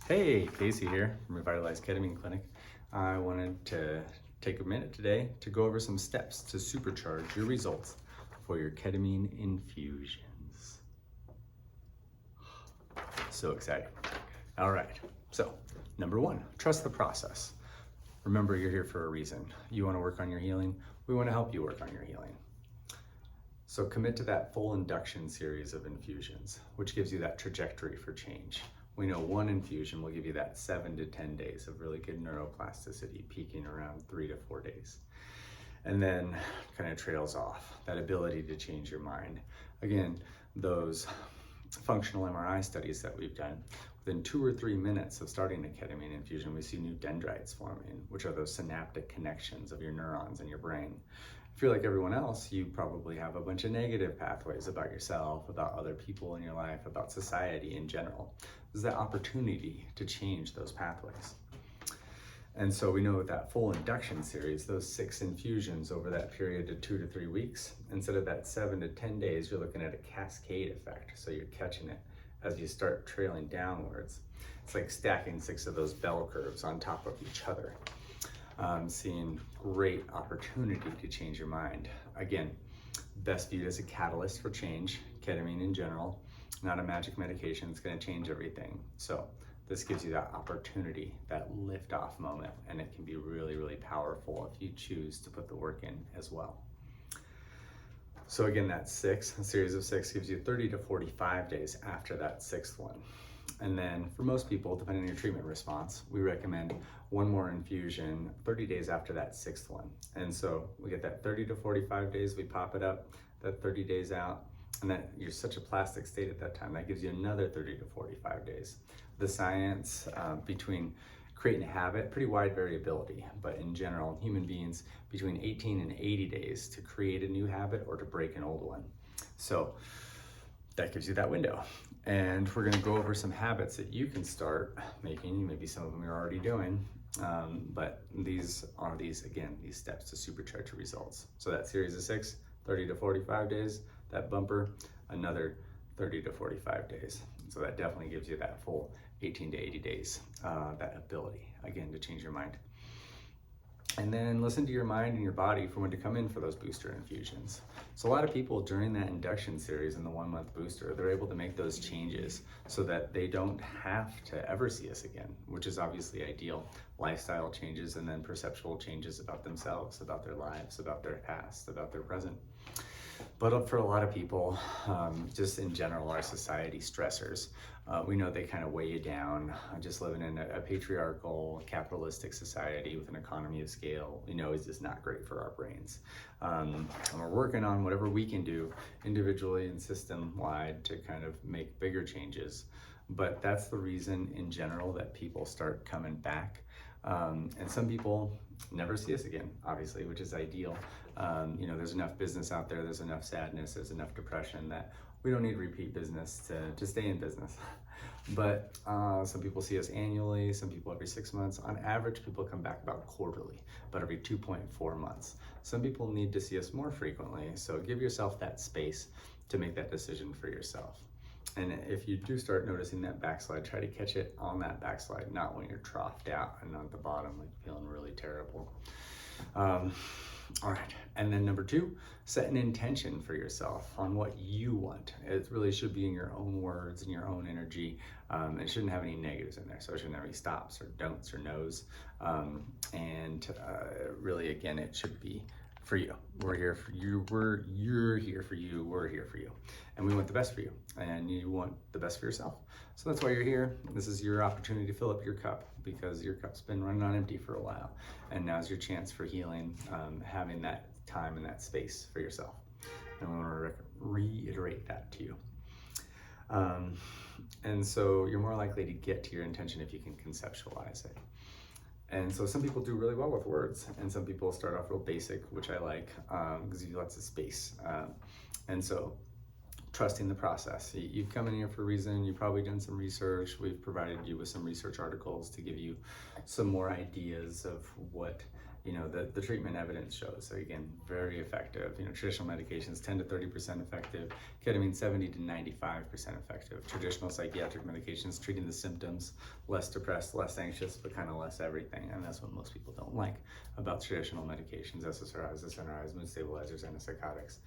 Hey, Casey here from Revitalize Ketamine Clinic. I wanted to take a minute today to go over some steps to supercharge your results for your ketamine infusions. So exciting. All right, so number one, trust the process. Remember, you're here for a reason. You want to work on your healing. We want to help you work on your healing. So commit to that full induction series of infusions, which gives you that trajectory for change. We know one infusion will give you that 7 to 10 days of really good neuroplasticity, peaking around 3 to 4 days. And then kind of trails off, that ability to change your mind. Again, those functional MRI studies that we've done, within 2 or 3 minutes of starting a ketamine infusion, we see new dendrites forming, which are those synaptic connections of your neurons in your brain. If you're like everyone else, you probably have a bunch of negative pathways about yourself, about other people in your life, about society in general. There's that opportunity to change those pathways. And so we know with that full induction series, those 6 infusions over that period of 2 to 3 weeks, instead of that 7 to 10 days, you're looking at a cascade effect. So you're catching it as you start trailing downwards. It's like stacking 6 of those bell curves on top of each other. Seeing great opportunity to change your mind. Again, best viewed as a catalyst for change, ketamine in general, not a magic medication. It's going to change everything. So this gives you that opportunity, that lift-off moment, and it can be really, really powerful if you choose to put the work in as well. So again, that a series of 6 gives you 30 to 45 days after that 6th one. And then for most people, depending on your treatment response, we recommend one more infusion 30 days after that 6th one. And so we get that 30 to 45 days, we pop it up, that 30 days out, and that you're such a plastic state at that time, that gives you another 30 to 45 days. The science between creating a habit, pretty wide variability, but in general, human beings, between 18 and 80 days to create a new habit or to break an old one. So that gives you that window. And we're gonna go over some habits that you can start making. Maybe some of them you're already doing, but these are these steps to supercharge your results. So that series of 6, 30 to 45 days, that bumper, another 30 to 45 days. So that definitely gives you that full 18 to 80 days, that ability, again, to change your mind. And then listen to your mind and your body for when to come in for those booster infusions. So a lot of people during that induction series in the 1-month booster, they're able to make those changes so that they don't have to ever see us again, which is obviously ideal. Lifestyle changes and then perceptual changes about themselves, about their lives, about their past, about their present. But for a lot of people, just in general, our society stressors, we know they kind of weigh you down. Just living in a patriarchal, capitalistic society with an economy of scale, is just not great for our brains. And we're working on whatever we can do individually and system-wide to kind of make bigger changes. But that's the reason in general that people start coming back. And some people never see us again, obviously, which is ideal. There's enough business out there, there's enough sadness, there's enough depression that we don't need repeat business to stay in business. But some people see us annually, some people every 6 months. On average, people come back about quarterly, but every 2.4 months. Some people need to see us more frequently, so give yourself that space to make that decision for yourself. And if you do start noticing that backslide, try to catch it on that backslide, not when you're troughed out and on the bottom, like feeling really terrible. All right, and then number 2, set an intention for yourself on what you want. It really should be in your own words and your own energy. It shouldn't have any negatives in there, so it shouldn't have any stops or don'ts or no's. Really, again, it should be for you. We're here for you. You're here for you. We're here for you. And we want the best for you. And you want the best for yourself. So that's why you're here. This is your opportunity to fill up your cup because your cup's been running on empty for a while. And now's your chance for healing, having that time and that space for yourself. And we want to reiterate that to you. And so you're more likely to get to your intention if you can conceptualize it. And so some people do really well with words, and some people start off real basic, which I like, because you lots of space. And so trusting the process. You've come in here for a reason, you've probably done some research, we've provided you with some research articles to give you some more ideas of what the treatment evidence shows. So again, very effective. Traditional medications 10 to 30% effective. Ketamine 70 to 95% effective. Traditional psychiatric medications treating the symptoms, less depressed, less anxious, but kind of less everything. And that's what most people don't like about traditional medications, SSRIs, SNRIs, mood stabilizers, antipsychotics.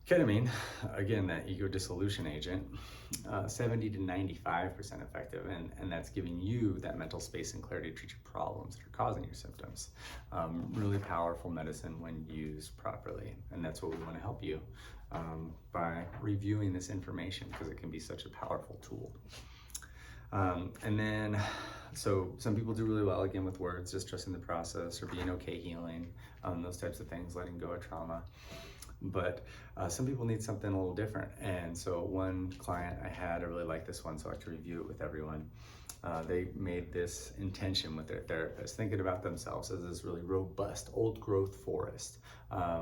Ketamine, again, that ego dissolution agent, 70 to 95% effective, and that's giving you that mental space and clarity to treat your problems that are causing your symptoms. Really powerful medicine when used properly, and that's what we want to help you by reviewing this information, because it can be such a powerful tool. And then, so some people do really well, again, with words, just trusting the process or being okay healing, those types of things, letting go of trauma. But some people need something a little different. And so one client I had, I really like this one, so I like to review it with everyone. They made this intention with their therapist, thinking about themselves as this really robust old growth forest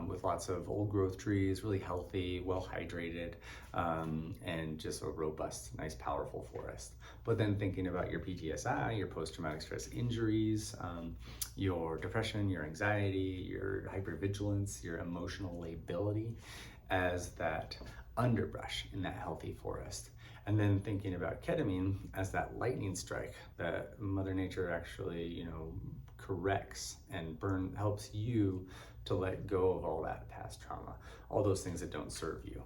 with lots of old growth trees, really healthy, well hydrated, and just a robust, nice, powerful forest. But then thinking about your PTSI, your post-traumatic stress injuries, your depression, your anxiety, your hypervigilance, your emotional lability as that underbrush in that healthy forest. And then thinking about ketamine as that lightning strike that Mother Nature actually, corrects and helps you to let go of all that past trauma, all those things that don't serve you.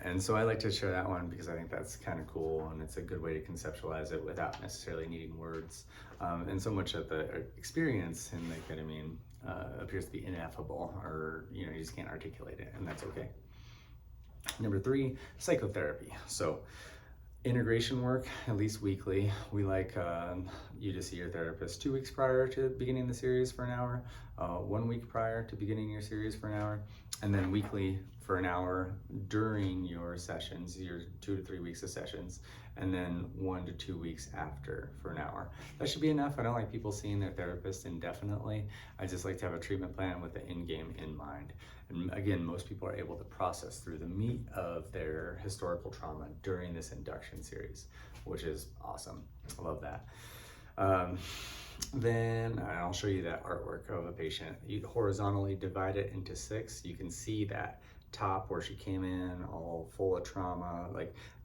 And so I like to share that one because I think that's kind of cool, and it's a good way to conceptualize it without necessarily needing words. And so much of the experience in the ketamine appears to be ineffable, or you just can't articulate it, and that's okay. Number 3, psychotherapy. So integration work, at least weekly. We like you to see your therapist 2 weeks prior to beginning the series for an hour, 1 week prior to beginning your series for an hour, and then weekly for an hour during your sessions, your 2 to 3 weeks of sessions, and then 1 to 2 weeks after for an hour. That should be enough. I don't like people seeing their therapist indefinitely. I just like to have a treatment plan with the end game in mind. And again, most people are able to process through the meat of their historical trauma during this induction series, which is awesome. I love that. Then I'll show you that artwork of a patient. You horizontally divide it into 6. You can see that top where she came in all full of trauma,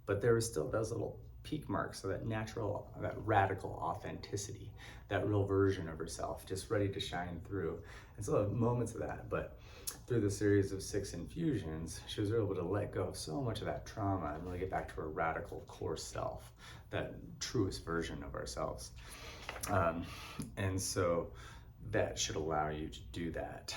but there was still those little peak marks, so that natural, that radical authenticity, that real version of herself, just ready to shine through. And so moments of that, but through the series of 6 infusions, she was able to let go of so much of that trauma and really get back to her radical core self, that truest version of ourselves. And so that should allow you to do that.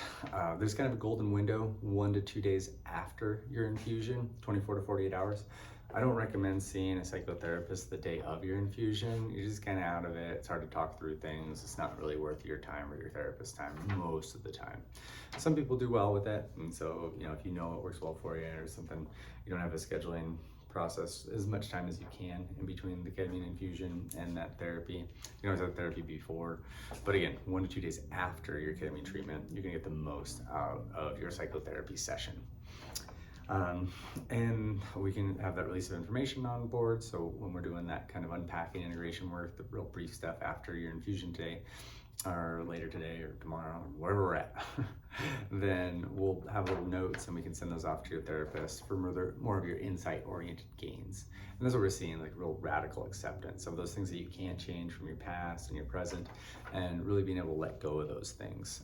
There's kind of a golden window, 1 to 2 days after your infusion, 24 to 48 hours. I don't recommend seeing a psychotherapist the day of your infusion. You're just kind of out of it. It's hard to talk through things. It's not really worth your time or your therapist's time most of the time. Some people do well with it. And so, if you know it works well for you or something, you don't have a scheduling process as much time as you can in between the ketamine infusion and that therapy. You can always have therapy before, but again, 1 to 2 days after your ketamine treatment, you're gonna get the most out of your psychotherapy session. And we can have that release of information on board. So when we're doing that kind of unpacking integration work, the real brief stuff after your infusion today, or later today or tomorrow, or wherever we're at, then we'll have little notes and we can send those off to your therapist for more of your insight-oriented gains. And that's what we're seeing, real radical acceptance of those things that you can't change from your past and your present, and really being able to let go of those things.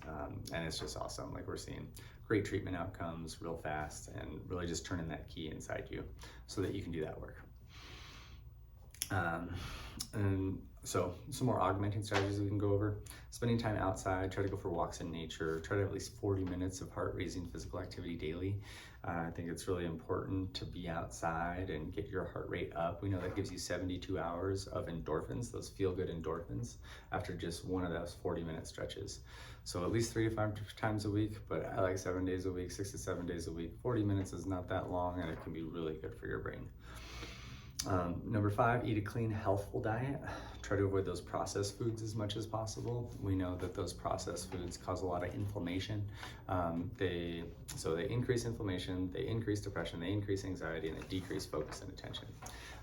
And it's just awesome. We're seeing great treatment outcomes real fast, and really just turning that key inside you so that you can do that work. And so some more augmenting strategies we can go over. Spending time outside, try to go for walks in nature, try to have at least 40 minutes of heart-raising physical activity daily. I think it's really important to be outside and get your heart rate up. We know that gives you 72 hours of endorphins, those feel-good endorphins, after just one of those 40-minute stretches. So at least 3 to 5 times a week, but I like 7 days a week, 6 to 7 days a week. 40 minutes is not that long, and it can be really good for your brain. Number 5, eat a clean, healthful diet. Try to avoid those processed foods as much as possible. We know that those processed foods cause a lot of inflammation. They increase inflammation, they increase depression, they increase anxiety, and they decrease focus and attention.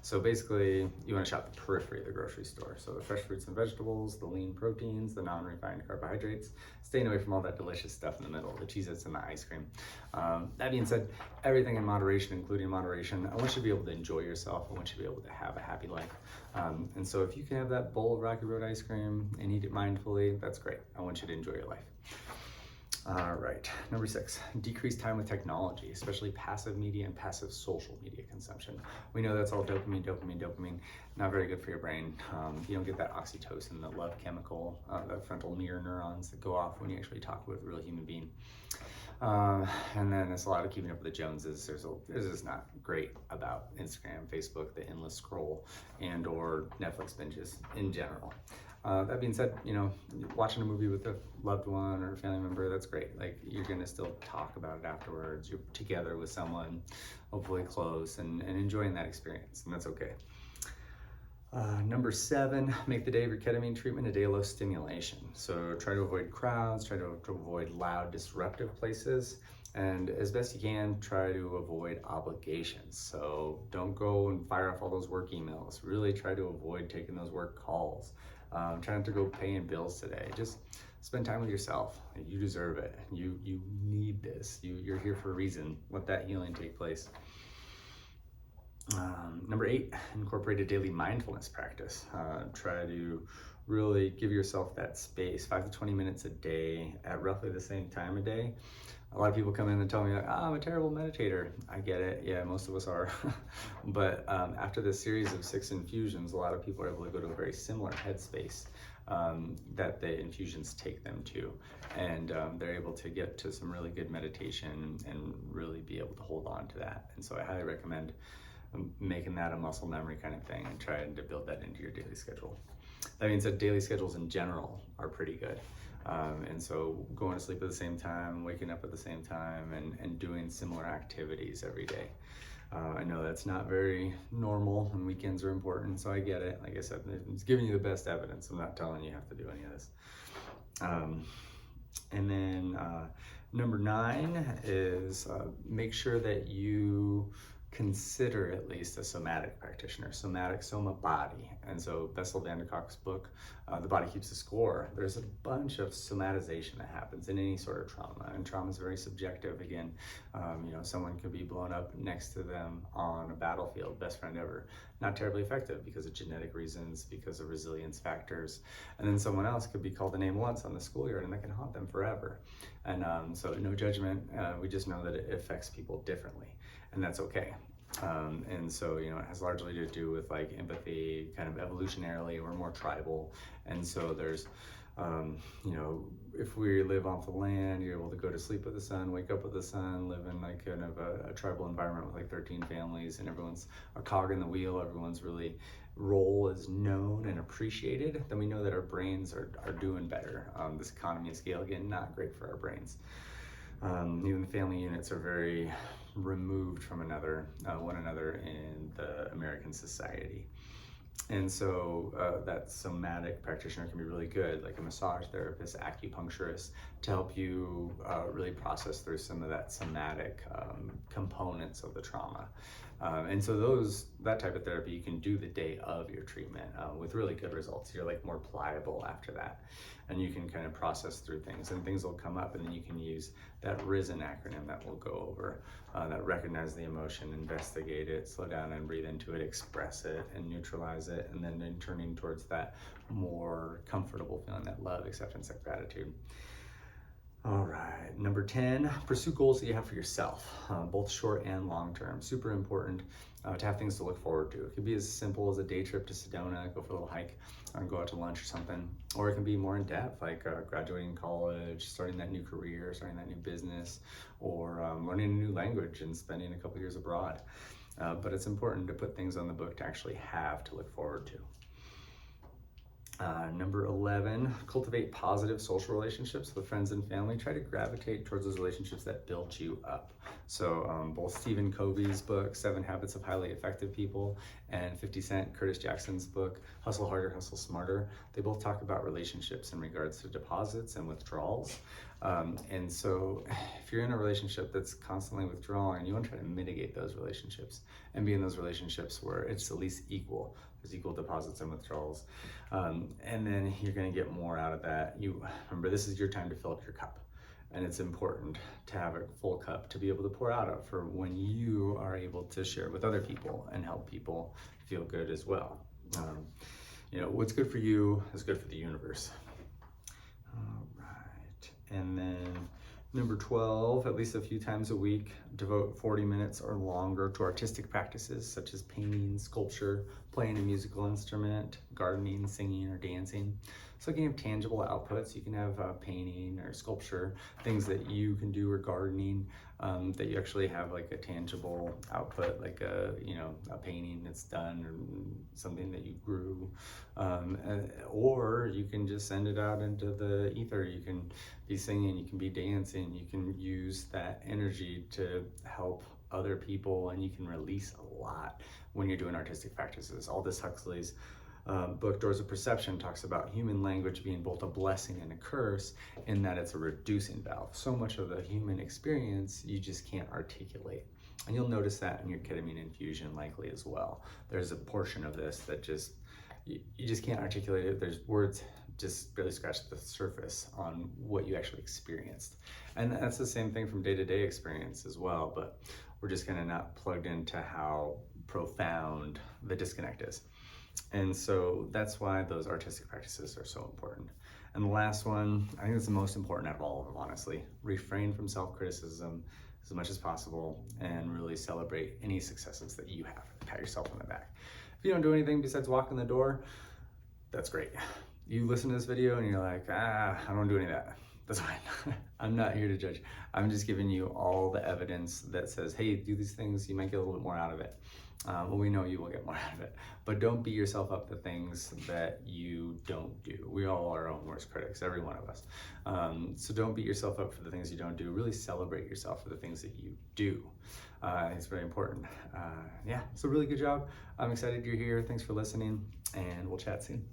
So basically, you want to shop the periphery of the grocery store. So the fresh fruits and vegetables, the lean proteins, the non-refined carbohydrates, staying away from all that delicious stuff in the middle, the Cheez-Its and the ice cream. That being said, everything in moderation, including moderation. I want you to be able to enjoy yourself. I want you to be able to have a happy life. And so if you can have that bowl of Rocky Road ice cream and eat it mindfully, that's great. I want you to enjoy your life. All right, number 6, decrease time with technology, especially passive media and passive social media consumption. We know that's all dopamine, dopamine, dopamine, not very good for your brain. You don't get that oxytocin, the love chemical, the frontal mirror neurons that go off when you actually talk with a real human being. And then it's a lot of keeping up with the Joneses. There's just not great about Instagram, Facebook, the endless scroll, and or Netflix binges in general. That being said, you know, watching a movie with a loved one or a family member, that's great. Like, you're gonna still talk about it afterwards. You're together with someone, hopefully close, and enjoying that experience, and that's okay. Number 7, make the day of your ketamine treatment a day of low stimulation. So try to avoid crowds, try to avoid loud, disruptive places, and as best you can, try to avoid obligations. So don't go and fire off all those work emails. Really try to avoid taking those work calls. Try not to go paying bills today. Just spend time with yourself. You deserve it. You need this. You're here for a reason. Let that healing take place. Number 8, incorporate a daily mindfulness practice. Try to really give yourself that space, 5 to 20 minutes a day at roughly the same time a day. A lot of people come in and tell me, like, I'm a terrible meditator. I get it. Yeah, most of us are. But after this series of 6 infusions, a lot of people are able to go to a very similar headspace that the infusions take them to. And they're able to get to some really good meditation and really be able to hold on to that. And so I highly recommend making that a muscle memory kind of thing and trying to build that into your daily schedule. That means that daily schedules in general are pretty good. And so going to sleep at the same time, waking up at the same time, and doing similar activities every day. I know that's not very normal, and weekends are important, so I get it. Like I said, it's giving you the best evidence. I'm not telling you have to do any of this. And then number 9 is make sure that you consider at least a somatic practitioner, soma body. And so Bessel van der Kolk's book, The Body Keeps the Score, there's a bunch of somatization that happens in any sort of trauma, and trauma is very subjective. Again, you know, someone could be blown up next to them on a battlefield, best friend ever, not terribly effective because of genetic reasons, because of resilience factors, and then someone else could be called a name once on the schoolyard and that can haunt them forever. And so no judgment, we just know that it affects people differently, and that's okay. And so, you know, it has largely to do with like empathy, kind of evolutionarily, we're more tribal. And so there's, you know, if we live off the land, you're able to go to sleep with the sun, wake up with the sun, live in like kind of a tribal environment with like 13 families, and everyone's a cog in the wheel, everyone's really role is known and appreciated, then we know that our brains are doing better. This economy of scale, again, not great for our brains. Even the family units are very removed from one another in the American society. And so that somatic practitioner can be really good, like a massage therapist, acupuncturist, to help you really process through some of that somatic components of the trauma. And so that type of therapy you can do the day of your treatment with really good results. You're like more pliable after that, and you can kind of process through things, and things will come up, and then you can use that RISN acronym that we'll go over, that recognize the emotion, investigate it, slow down and breathe into it, express it and neutralize it, and then turning towards that more comfortable feeling, that love, acceptance, that gratitude. All right, number 10, pursue goals that you have for yourself, both short and long term. Super important to have things to look forward to. It could be as simple as a day trip to Sedona, go for a little hike, or go out to lunch or something. Or it can be more in depth, like graduating college, starting that new career, starting that new business, or learning a new language and spending a couple years abroad. But it's important to put things on the book to actually have to look forward to. Number 11, cultivate positive social relationships with friends and family. Try to gravitate towards those relationships that build you up. So both Stephen Covey's book, 7 Habits of Highly Effective People, and 50 Cent, Curtis Jackson's book, Hustle Harder, Hustle Smarter, they both talk about relationships in regards to deposits and withdrawals. And so if you're in a relationship that's constantly withdrawing, you want to try to mitigate those relationships and be in those relationships where it's at least equal. There's equal deposits and withdrawals. And then you're going to get more out of that. You remember, this is your time to fill up your cup. And it's important to have a full cup to be able to pour out of for when you are able to share with other people and help people feel good as well. You know, what's good for you is good for the universe. All right. And then number 12, at least a few times a week, devote 40 minutes or longer to artistic practices such as painting, sculpture, playing a musical instrument, gardening, singing, or dancing. So you can have tangible outputs. You can have painting or sculpture, things that you can do, or gardening, that you actually have like a tangible output, like a painting that's done, or something that you grew, or you can just send it out into the ether. You can be singing, you can be dancing, you can use that energy to help other people, and you can release a lot when you're doing artistic practices. Aldous Huxley's book Doors of Perception talks about human language being both a blessing and a curse, in that it's a reducing valve. So much of the human experience you just can't articulate, and you'll notice that in your ketamine infusion likely as well. There's a portion of this that just you just can't articulate it. There's words just barely scratch the surface on what you actually experienced, and that's the same thing from day-to-day experience as well, but we're just kind of not plugged into how profound the disconnect is. And so that's why those artistic practices are so important. And the last one, I think it's the most important out of all of them, honestly. Refrain from self-criticism as much as possible, and really celebrate any successes that you have. Pat yourself on the back. If you don't do anything besides walk in the door, that's great. You listen to this video and you're like, I don't do any of that. That's fine. I'm not here to judge. I'm just giving you all the evidence that says, hey, do these things, you might get a little bit more out of it. Well, we know you will get more out of it, but don't beat yourself up for things that you don't do. We all are our own worst critics, every one of us. So don't beat yourself up for the things you don't do. Really celebrate yourself for the things that you do. It's very important. Yeah, so really good job. I'm excited you're here. Thanks for listening, and we'll chat soon.